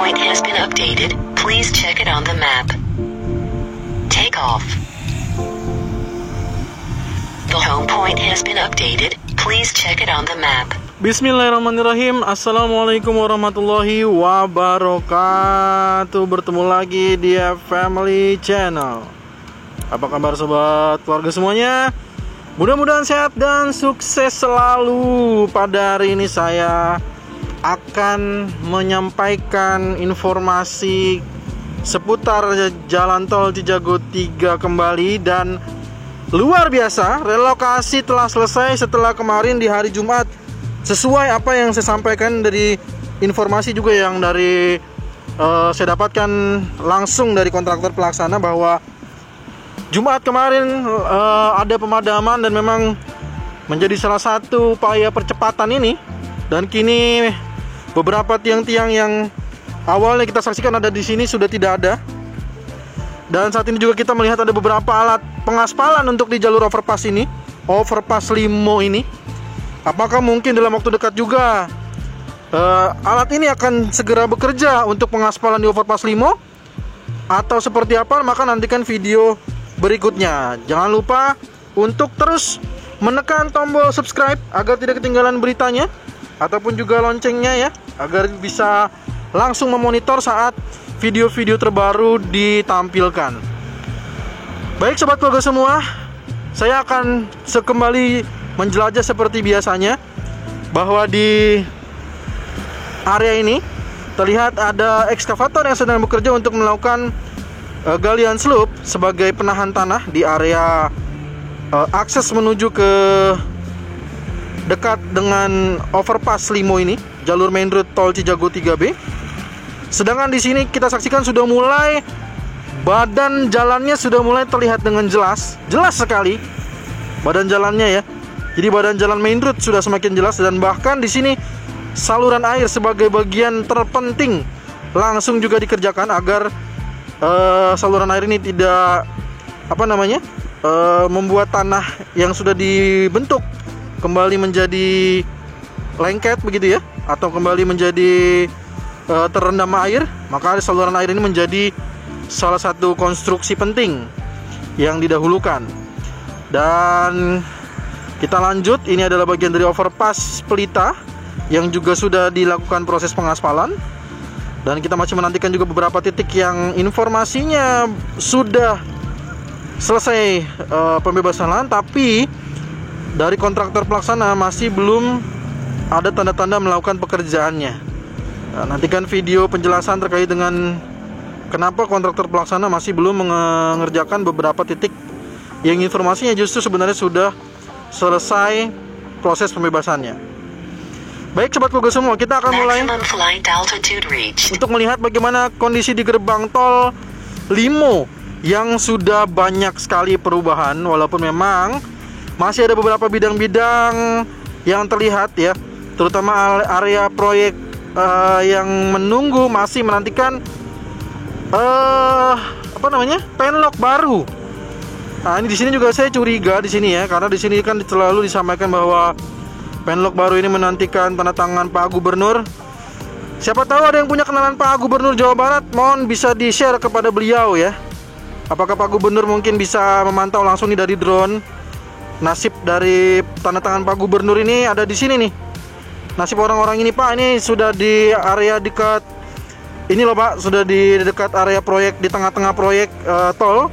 point has been updated. Please check it on the map. Take off. The home point has been updated. Please check it on the map. Bismillahirrahmanirrahim. Assalamualaikum warahmatullahi wabarakatuh. Bertemu lagi di Family Channel. Apa kabar sobat keluarga semuanya? Mudah-mudahan sehat dan sukses selalu. Pada hari ini saya akan menyampaikan informasi seputar jalan tol Cijago 3 kembali. Dan luar biasa, relokasi telah selesai setelah kemarin di hari Jumat. Sesuai apa yang saya sampaikan dari informasi juga yang dari saya dapatkan langsung dari kontraktor pelaksana, bahwa Jumat kemarin ada pemadaman dan memang menjadi salah satu upaya percepatan ini. Dan kini beberapa tiang-tiang yang awalnya kita saksikan ada di sini sudah tidak ada. Dan saat ini juga kita melihat ada beberapa alat pengaspalan untuk di jalur overpass ini, overpass Limo ini. Apakah mungkin dalam waktu dekat juga alat ini akan segera bekerja untuk pengaspalan di overpass Limo, atau seperti apa? Maka nantikan video berikutnya. Jangan lupa untuk terus menekan tombol subscribe agar tidak ketinggalan beritanya, ataupun juga loncengnya ya, agar bisa langsung memonitor saat video-video terbaru ditampilkan. Baik sobat keluarga semua, saya akan kembali menjelajah seperti biasanya, bahwa di area ini terlihat ada ekskavator yang sedang bekerja untuk melakukan galian slope sebagai penahan tanah di area akses menuju ke dekat dengan overpass Limo ini, jalur main road tol Cijago 3B. Sedangkan di sini kita saksikan sudah mulai badan jalannya sudah mulai terlihat dengan jelas sekali badan jalannya ya. Jadi badan jalan main road sudah semakin jelas, dan bahkan di sini saluran air sebagai bagian terpenting langsung juga dikerjakan agar saluran air ini tidak membuat tanah yang sudah dibentuk kembali menjadi lengket begitu ya, atau kembali menjadi terendam air. Maka saluran air ini menjadi salah satu konstruksi penting yang didahulukan. Dan kita lanjut, ini adalah bagian dari overpass Pelita yang juga sudah dilakukan proses pengaspalan. Dan kita masih menantikan juga beberapa titik yang informasinya sudah selesai pembebasan lahan, tapi dari kontraktor pelaksana masih belum ada tanda-tanda melakukan pekerjaannya. Nah, nantikan video penjelasan terkait dengan kenapa kontraktor pelaksana masih belum mengerjakan beberapa titik yang informasinya justru sebenarnya sudah selesai proses pembebasannya. Baik sobat keluarga semua, kita akan mulai untuk melihat bagaimana kondisi di gerbang tol Limo yang sudah banyak sekali perubahan, walaupun memang masih ada beberapa bidang-bidang yang terlihat ya, terutama area proyek yang menunggu masih menantikan penlock baru. Nah, ini di sini juga saya curiga di sini ya, karena di sini kan selalu disampaikan bahwa penlock baru ini menantikan tanda tangan Pak Gubernur. Siapa tahu ada yang punya kenalan Pak Gubernur Jawa Barat, mohon bisa di-share kepada beliau ya. Apakah Pak Gubernur mungkin bisa memantau langsung nih dari drone nasib dari tanda tangan Pak Gubernur ini ada di sini nih. Nasib orang-orang ini Pak, ini sudah di area dekat ini loh Pak, sudah di dekat area proyek, di tengah-tengah proyek tol,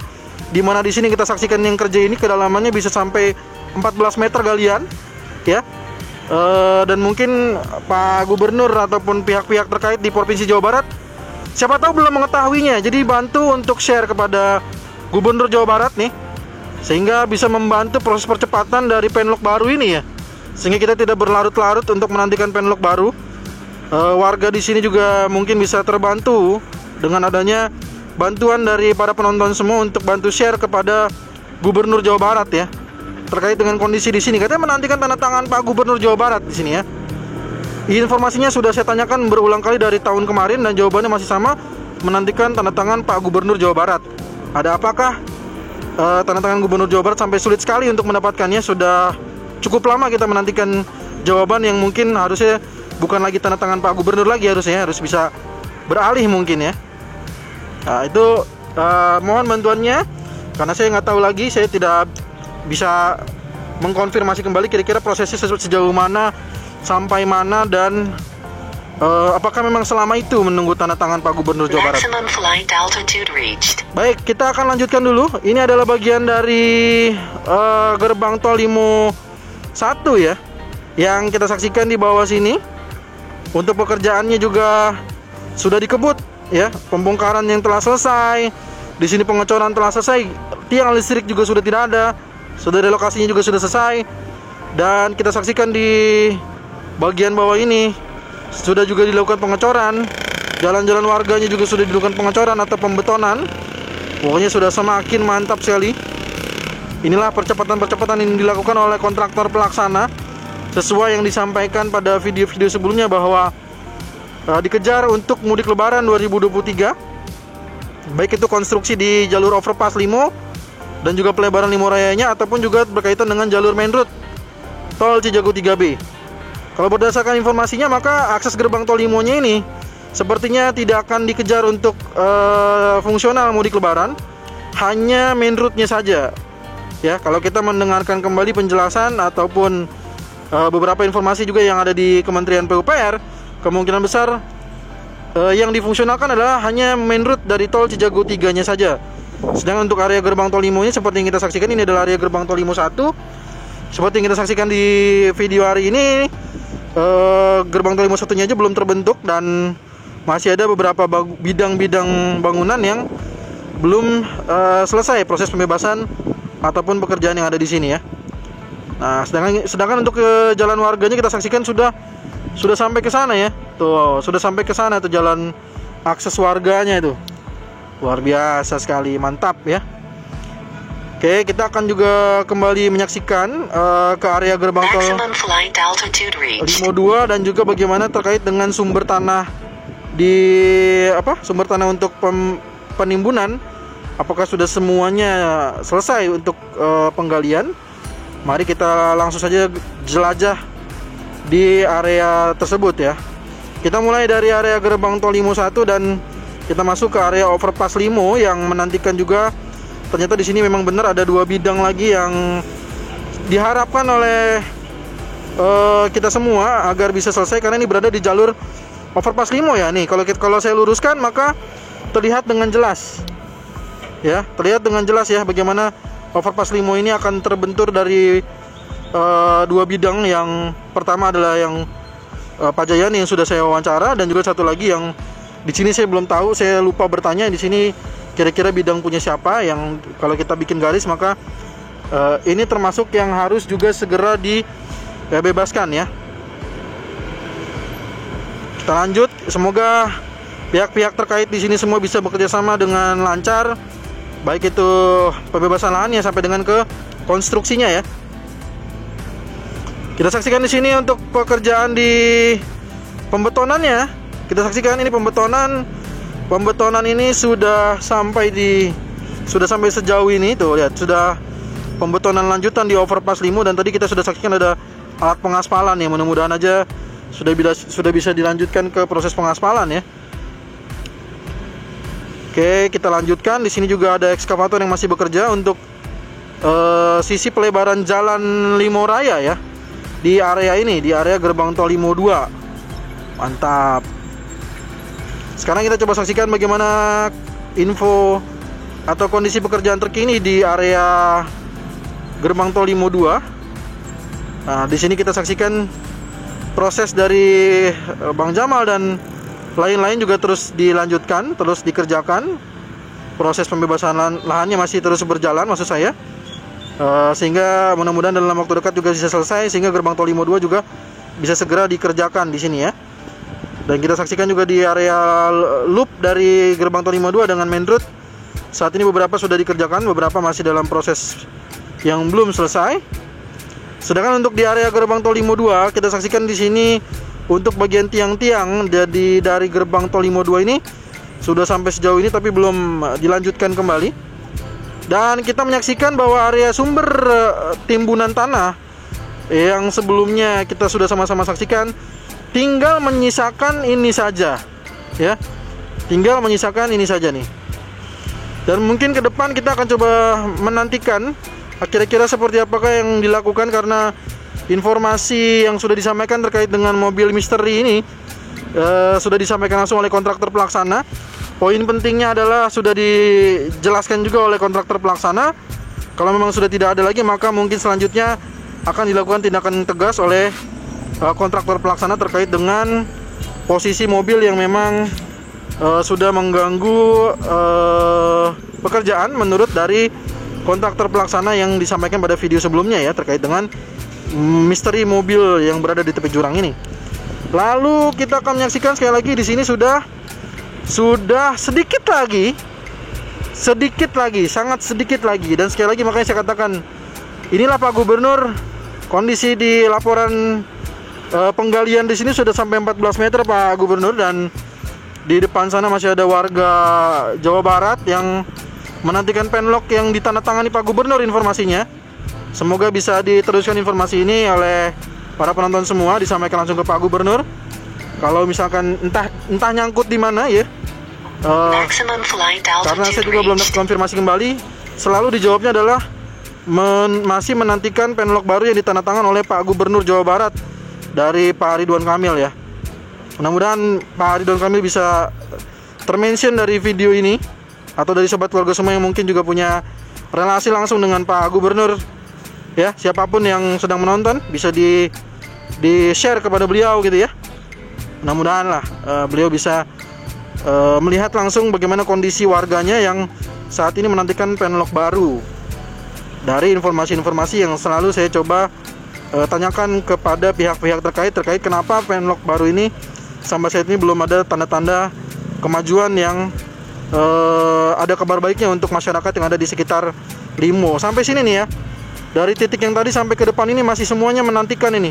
di mana di sini kita saksikan yang kerja ini kedalamannya bisa sampai 14 meter galian ya. Dan mungkin Pak Gubernur ataupun pihak-pihak terkait di Provinsi Jawa Barat siapa tahu belum mengetahuinya. Jadi bantu untuk share kepada Gubernur Jawa Barat nih, sehingga bisa membantu proses percepatan dari penlock baru ini ya, sehingga kita tidak berlarut-larut untuk menantikan penlock baru. Warga di sini juga mungkin bisa terbantu dengan adanya bantuan dari para penonton semua untuk bantu share kepada Gubernur Jawa Barat ya, terkait dengan kondisi di sini. Katanya menantikan tanda tangan Pak Gubernur Jawa Barat di sini ya. Informasinya sudah saya tanyakan berulang kali dari tahun kemarin dan jawabannya masih sama, menantikan tanda tangan Pak Gubernur Jawa Barat. Ada apakah tanda tangan Gubernur Jawa Barat sampai sulit sekali untuk mendapatkannya? Sudah cukup lama kita menantikan jawaban yang mungkin harusnya bukan lagi tanda tangan Pak Gubernur lagi, harus bisa beralih mungkin ya. Nah, itu mohon bantuannya karena saya nggak tahu lagi, saya tidak bisa mengkonfirmasi kembali kira-kira prosesnya sejauh mana, sampai mana, dan apakah memang selama itu menunggu tanda tangan Pak Gubernur Jawa Barat. Maximum flight altitude reached. Baik, kita akan lanjutkan dulu. Ini adalah bagian dari gerbang tol Limo 1 ya, yang kita saksikan di bawah sini. Untuk pekerjaannya juga sudah dikebut ya, pembongkaran yang telah selesai. Di sini pengecoran telah selesai, tiang listrik juga sudah tidak ada, sudah relokasinya juga sudah selesai. Dan kita saksikan di bagian bawah ini sudah juga dilakukan pengecoran. Jalan-jalan warganya juga sudah dilakukan pengecoran atau pembetonan. Pokoknya sudah semakin mantap sekali. Inilah percepatan-percepatan yang dilakukan oleh kontraktor pelaksana, sesuai yang disampaikan pada video-video sebelumnya bahwa dikejar untuk mudik lebaran 2023. Baik itu konstruksi di jalur overpass Limo dan juga pelebaran Limo Rayanya, ataupun juga berkaitan dengan jalur main road tol Cijago 3B. Kalau berdasarkan informasinya, maka akses gerbang tol Limonya ini sepertinya tidak akan dikejar untuk fungsional mudik lebaran, hanya main route-nya saja. Ya, kalau kita mendengarkan kembali penjelasan ataupun beberapa informasi juga yang ada di Kementerian PUPR, kemungkinan besar yang difungsionalkan adalah hanya main route dari tol Cijago 3-nya saja. Sedangkan untuk area gerbang tol Limo ini, seperti yang kita saksikan, ini adalah area gerbang tol Limo 1. Seperti yang kita saksikan di video hari ini, gerbang tol Limo 1-nya aja belum terbentuk, dan masih ada beberapa bidang-bidang bangunan yang belum selesai proses pembebasan ataupun pekerjaan yang ada di sini ya. Nah, sedangkan untuk jalan warganya kita saksikan sudah sampai ke sana ya. Tuh, sudah sampai ke sana tuh jalan akses warganya itu. Luar biasa sekali, mantap ya. Oke, kita akan juga kembali menyaksikan ke area gerbang tol Limo 2 dan juga bagaimana terkait dengan sumber tanah sumber tanah untuk penimbunan. Apakah sudah semuanya selesai untuk penggalian? Mari kita langsung saja jelajah di area tersebut ya. Kita mulai dari area gerbang tol Limo 1 dan kita masuk ke area overpass Limo yang menantikan juga. Ternyata di sini memang benar ada 2 bidang lagi yang diharapkan oleh kita semua agar bisa selesai, karena ini berada di jalur overpass Limo ya. Nih, kalau saya luruskan maka terlihat dengan jelas. Ya, terlihat dengan jelas ya bagaimana overpass Limo ini akan terbentur dari 2 bidang. Yang pertama adalah yang Pak Jayani yang sudah saya wawancara, dan juga satu lagi yang di sini saya belum tahu, saya lupa bertanya di sini kira-kira bidang punya siapa, yang kalau kita bikin garis maka ini termasuk yang harus juga segera dibebaskan ya. Kita lanjut, semoga pihak-pihak terkait di sini semua bisa bekerja sama dengan lancar, baik itu pembebasan lahannya sampai dengan ke konstruksinya ya. Kita saksikan di sini untuk pekerjaan di pembetonannya. Kita saksikan ini pembetonan ini sudah sampai sejauh ini tuh, lihat, sudah pembetonan lanjutan di overpass Limo, dan tadi kita sudah saksikan ada alat pengaspalan ya. Mudah-mudahan aja sudah bisa dilanjutkan ke proses pengaspalan ya. Oke, kita lanjutkan. Di sini juga ada ekskavator yang masih bekerja untuk sisi pelebaran jalan Limo Raya ya. Di area ini, di area gerbang tol Limo 2. Mantap. Sekarang kita coba saksikan bagaimana info atau kondisi pekerjaan terkini di area gerbang tol Limo 2. Nah, di sini kita saksikan proses dari Bang Jamal dan lain-lain juga terus dilanjutkan, terus dikerjakan. Proses pembebasan lahannya masih terus berjalan, maksud saya. Sehingga mudah-mudahan dalam waktu dekat juga bisa selesai, sehingga gerbang tol Limo 2 juga bisa segera dikerjakan di sini ya. Dan kita saksikan juga di area loop dari gerbang tol Limo 2 dengan main road. Saat ini beberapa sudah dikerjakan, beberapa masih dalam proses yang belum selesai. Sedangkan untuk di area gerbang tol Limo 2, kita saksikan di sini untuk bagian tiang-tiang dari gerbang tol Limo 2 ini sudah sampai sejauh ini, tapi belum dilanjutkan kembali. Dan kita menyaksikan bahwa area sumber timbunan tanah yang sebelumnya kita sudah sama-sama saksikan tinggal menyisakan ini saja ya. Tinggal menyisakan ini saja nih. Dan mungkin ke depan kita akan coba menantikan kira-kira seperti apakah yang dilakukan, karena informasi yang sudah disampaikan terkait dengan mobil misteri ini sudah disampaikan langsung oleh kontraktor pelaksana. Poin pentingnya adalah sudah dijelaskan juga oleh kontraktor pelaksana. Kalau memang sudah tidak ada lagi, maka mungkin selanjutnya akan dilakukan tindakan tegas oleh kontraktor pelaksana terkait dengan posisi mobil yang memang sudah mengganggu pekerjaan menurut dari kontraktor pelaksana yang disampaikan pada video sebelumnya ya, terkait dengan misteri mobil yang berada di tepi jurang ini. Lalu kita akan menyaksikan sekali lagi di sini sudah sedikit lagi, sangat sedikit lagi. Dan sekali lagi makanya saya katakan, inilah Pak Gubernur, kondisi di laporan penggalian di sini sudah sampai 14 meter Pak Gubernur, dan di depan sana masih ada warga Jawa Barat yang menantikan penlock yang ditandatangani Pak Gubernur informasinya. Semoga bisa diteruskan informasi ini oleh para penonton semua, disampaikan langsung ke Pak Gubernur. Kalau misalkan entah nyangkut di mana ya, karena saya juga belum dapat konfirmasi kembali. Selalu dijawabnya adalah masih menantikan penlock baru yang ditandatangani oleh Pak Gubernur Jawa Barat dari Pak Ridwan Kamil ya. Mudah-mudahan Pak Ridwan Kamil bisa termention dari video ini, atau dari sobat keluarga semua yang mungkin juga punya relasi langsung dengan Pak Gubernur ya. Siapapun yang sedang menonton bisa di share kepada beliau gitu ya. Mudah-mudahan lah beliau bisa melihat langsung bagaimana kondisi warganya yang saat ini menantikan penlock baru. Dari informasi-informasi yang selalu saya coba tanyakan kepada pihak-pihak terkait kenapa penlock baru ini sampai saat ini belum ada tanda-tanda kemajuan yang ada kabar baiknya untuk masyarakat yang ada di sekitar Limo. Sampai sini nih ya, dari titik yang tadi sampai ke depan ini masih semuanya menantikan ini.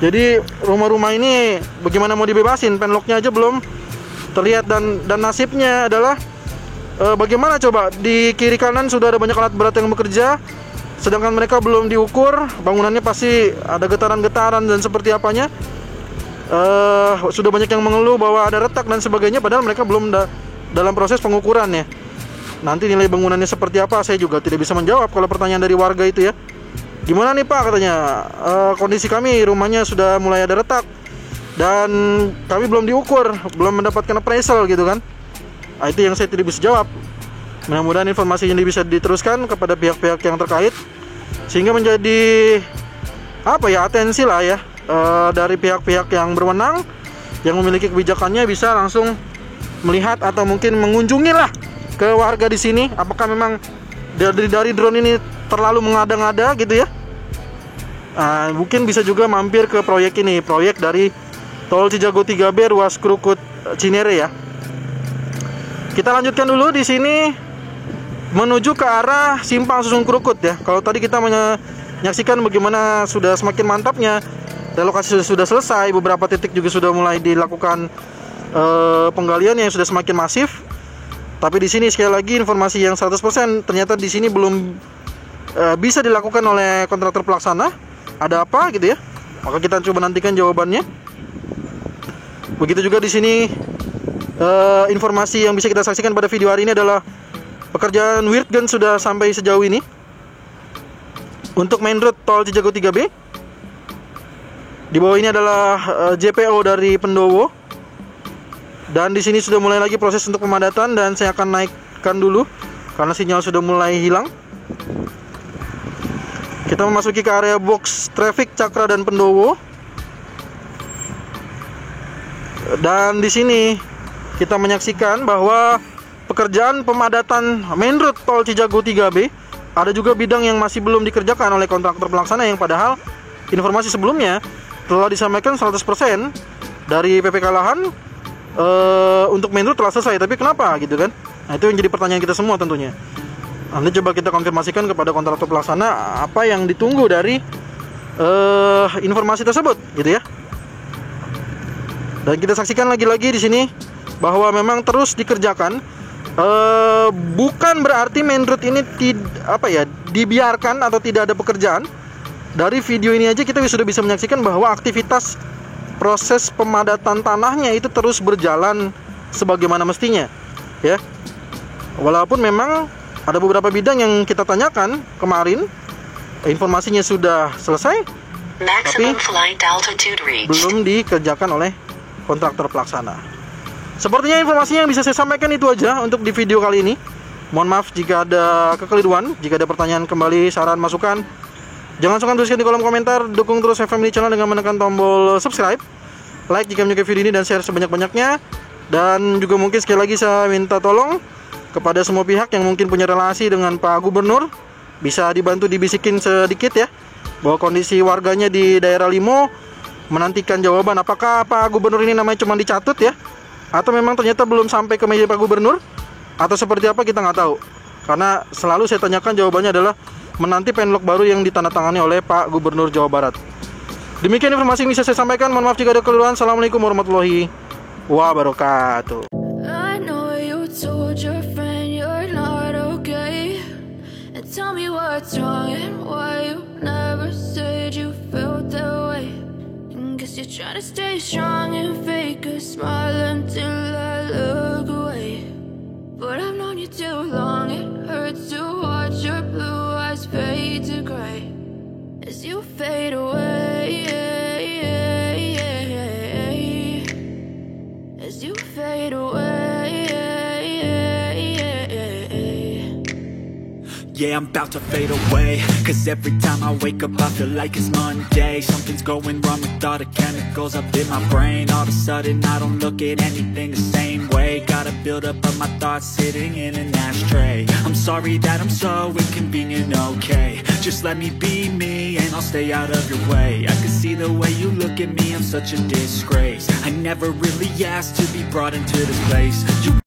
Jadi rumah-rumah ini bagaimana mau dibebasin, penlocknya aja belum terlihat. Dan nasibnya adalah bagaimana coba, di kiri kanan sudah ada banyak alat berat yang bekerja, sedangkan mereka belum diukur bangunannya, pasti ada getaran-getaran dan seperti apanya. Sudah banyak yang mengeluh bahwa ada retak dan sebagainya, padahal mereka belum dalam proses pengukuran ya. Nanti nilai bangunannya seperti apa saya juga tidak bisa menjawab kalau pertanyaan dari warga itu ya. Gimana nih Pak, katanya kondisi kami rumahnya sudah mulai ada retak dan kami belum diukur, belum mendapatkan appraisal gitu kan. Itu yang saya tidak bisa jawab. Mudah-mudahan informasi ini bisa diteruskan kepada pihak-pihak yang terkait, sehingga menjadi atensi lah ya, dari pihak-pihik yang berwenang, yang memiliki kebijakannya bisa langsung melihat atau mungkin mengunjungi lah ke warga di sini. Apakah memang dari drone ini terlalu mengada-ngada gitu ya? Mungkin bisa juga mampir ke proyek ini, proyek dari Tol Cijago 3B ruas Krukut Cinere ya. Kita lanjutkan dulu di sini menuju ke arah Simpang Susun Krukut ya. Kalau tadi kita menyaksikan bagaimana sudah semakin mantapnya, relokasi sudah selesai, beberapa titik juga sudah mulai dilakukan penggalian yang sudah semakin masif. Tapi di sini sekali lagi informasi yang 100% ternyata di sini belum bisa dilakukan oleh kontraktor pelaksana. Ada apa gitu ya? Maka kita coba nantikan jawabannya. Begitu juga di sini informasi yang bisa kita saksikan pada video hari ini adalah pekerjaan Wirtgen sudah sampai sejauh ini untuk main road Tol Cijago 3B. Di bawah ini adalah JPO dari Pendowo. Dan di sini sudah mulai lagi proses untuk pemadatan, dan saya akan naikkan dulu karena sinyal sudah mulai hilang. Kita memasuki ke area box traffic Cakra dan Pendowo. Dan di sini kita menyaksikan bahwa pekerjaan pemadatan main road Tol Cijago 3B ada juga bidang yang masih belum dikerjakan oleh kontraktor pelaksana, yang padahal informasi sebelumnya telah disampaikan 100% dari PPK Lahan untuk main road telah selesai. Tapi kenapa gitu kan? Nah, itu yang jadi pertanyaan kita semua tentunya. Nanti coba kita konfirmasikan kepada kontraktor pelaksana apa yang ditunggu dari informasi tersebut gitu ya. Dan kita saksikan lagi-lagi di sini bahwa memang terus dikerjakan. Bukan berarti main road ini dibiarkan atau tidak ada pekerjaan. Dari video ini aja kita sudah bisa menyaksikan bahwa aktivitas proses pemadatan tanahnya itu terus berjalan sebagaimana mestinya, ya. Walaupun memang ada beberapa bidang yang kita tanyakan kemarin, informasinya sudah selesai, Maximum flight altitude reached. belum dikerjakan oleh kontraktor pelaksana. Sepertinya informasinya yang bisa saya sampaikan itu aja untuk di video kali ini. Mohon maaf jika ada kekeliruan. Jika ada pertanyaan kembali, saran, masukan, jangan sungkan tuliskan di kolom komentar. Dukung terus Family Channel dengan menekan tombol subscribe, like jika menyukai video ini, dan share sebanyak-banyaknya. Dan juga mungkin sekali lagi saya minta tolong kepada semua pihak yang mungkin punya relasi dengan Pak Gubernur, bisa dibantu dibisikin sedikit ya, bahwa kondisi warganya di daerah Limo menantikan jawaban apakah Pak Gubernur ini namanya cuma dicatut ya, atau memang ternyata belum sampai ke meja Pak Gubernur, atau seperti apa kita nggak tahu. Karena selalu saya tanyakan jawabannya adalah menanti penlog baru yang ditandatangani oleh Pak Gubernur Jawa Barat. Demikian informasi yang bisa saya sampaikan. Mohon maaf jika ada keliruan. Assalamualaikum warahmatullahi wabarakatuh. I know you told your friend you're not okay, and tell me what's wrong and why you never said you felt that way. And guess you're trying to stay strong and fake a smile until I look away. But I've known you too long, it hurts to watch your blue eyes fade to gray as you fade away, as you fade away. Yeah, I'm about to fade away, cause every time I wake up I feel like it's Monday. Something's going wrong with all the chemicals up in my brain. All of a sudden I don't look at anything the same way. Gotta build up of my thoughts sitting in an ashtray. I'm sorry that I'm so inconvenient, okay. Just let me be me and I'll stay out of your way. I can see the way you look at me, I'm such a disgrace. I never really asked to be brought into this place. You